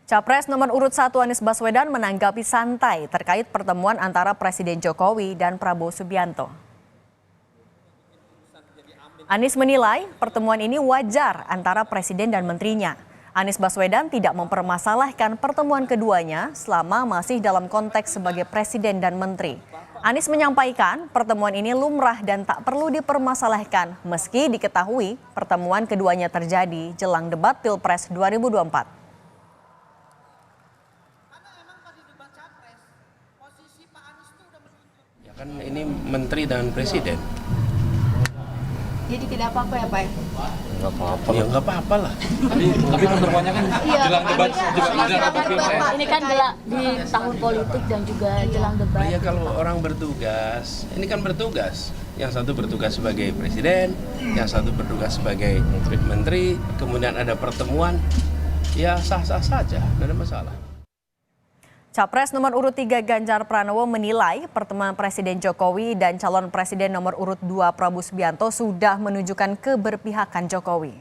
Capres nomor urut 1 Anies Baswedan menanggapi santai terkait pertemuan antara Presiden Jokowi dan Prabowo Subianto. Anies menilai pertemuan ini wajar antara Presiden dan menterinya. Anies Baswedan tidak mempermasalahkan pertemuan keduanya selama masih dalam konteks sebagai Presiden dan Menteri. Anies menyampaikan pertemuan ini lumrah dan tak perlu dipermasalahkan meski diketahui pertemuan keduanya terjadi jelang debat Pilpres 2024. Ya kan ini menteri dan presiden. Jadi tidak apa-apa ya Pak? Nggak apa-apa. Ya nggak apa-apa lah. Tapi pertemuannya kan jelang debat, Pak, ini kan di tahun politik dan juga jelang debat. Ya kalau orang bertugas, ini kan bertugas. Yang satu bertugas sebagai presiden, yang satu bertugas sebagai menteri, kemudian ada pertemuan, ya sah-sah saja, tidak ada masalah. Capres nomor urut 3 Ganjar Pranowo menilai pertemuan Presiden Jokowi dan calon presiden nomor urut 2 Prabowo Subianto sudah menunjukkan keberpihakan Jokowi.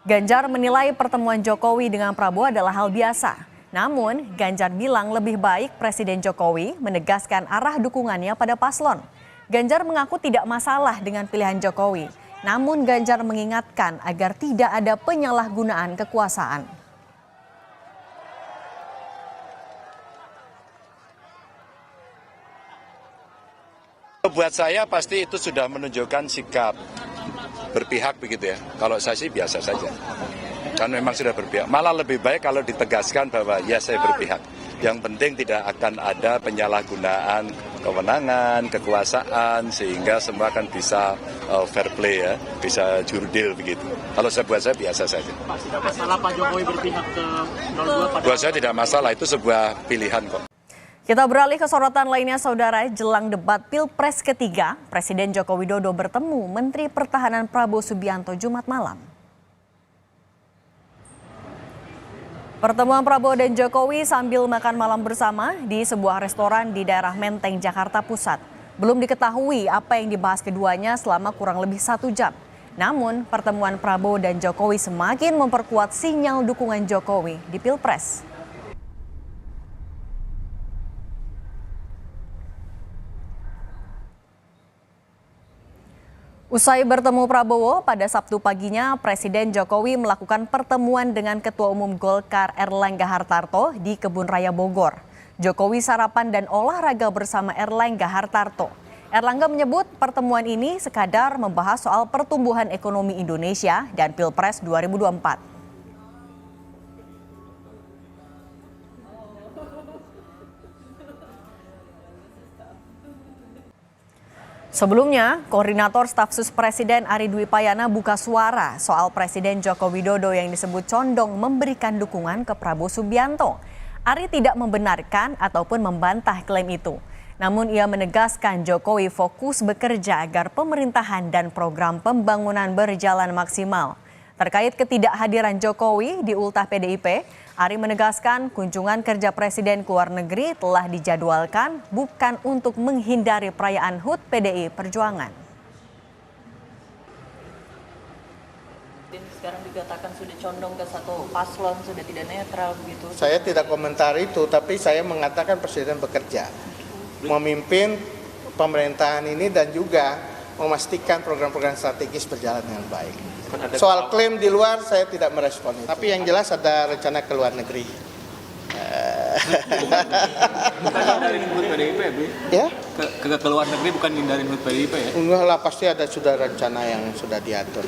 Ganjar menilai pertemuan Jokowi dengan Prabowo adalah hal biasa. Namun, Ganjar bilang lebih baik Presiden Jokowi menegaskan arah dukungannya pada paslon. Ganjar mengaku tidak masalah dengan pilihan Jokowi. Namun Ganjar mengingatkan agar tidak ada penyalahgunaan kekuasaan. Buat saya pasti itu sudah menunjukkan sikap berpihak begitu ya. Kalau saya sih biasa saja. Kan memang sudah berpihak. Malah lebih baik kalau ditegaskan bahwa ya saya berpihak. Yang penting tidak akan ada penyalahgunaan kewenangan, kekuasaan sehingga semua akan bisa fair play ya, bisa jurdil begitu. Kalau buat saya biasa saja. Pak, tidak masalah Pak Jokowi berpihak ke 02 Buat saya tidak masalah, itu sebuah pilihan kok. Kita beralih ke sorotan lainnya, saudara. Jelang debat Pilpres ketiga, Presiden Joko Widodo bertemu Menteri Pertahanan Prabowo Subianto Jumat malam. Pertemuan Prabowo dan Jokowi sambil makan malam bersama di sebuah restoran di daerah Menteng, Jakarta Pusat. Belum diketahui apa yang dibahas keduanya selama kurang lebih 1 jam. Namun, pertemuan Prabowo dan Jokowi semakin memperkuat sinyal dukungan Jokowi di Pilpres. Usai bertemu Prabowo pada Sabtu paginya, Presiden Jokowi melakukan pertemuan dengan Ketua Umum Golkar Erlangga Hartarto di Kebun Raya Bogor. Jokowi sarapan dan olahraga bersama Erlangga Hartarto. Erlangga menyebut pertemuan ini sekadar membahas soal pertumbuhan ekonomi Indonesia dan Pilpres 2024. Sebelumnya, Koordinator Staf Sus Presiden Ari Dwi Payana buka suara soal Presiden Joko Widodo yang disebut condong memberikan dukungan ke Prabowo Subianto. Ari tidak membenarkan ataupun membantah klaim itu. Namun ia menegaskan Jokowi fokus bekerja agar pemerintahan dan program pembangunan berjalan maksimal. Terkait ketidakhadiran Jokowi di ultah PDIP, Ari menegaskan kunjungan kerja Presiden ke luar negeri telah dijadwalkan bukan untuk menghindari perayaan HUT PDI Perjuangan. Sekarang dikatakan sudah condong ke satu paslon, sudah tidak netral begitu. Saya tidak komentar itu, tapi saya mengatakan Presiden bekerja, memimpin pemerintahan ini dan juga memastikan program-program strategis berjalan dengan baik. Soal klaim di luar saya tidak merespon itu. Tapi yang jelas ada rencana ke luar negeri. Bukan hindarin HUT PDIP, Bu? Ya? Ke luar negeri bukan hindarin HUT PDIP ya? Enggak lah, pasti ada sudah rencana yang sudah diatur.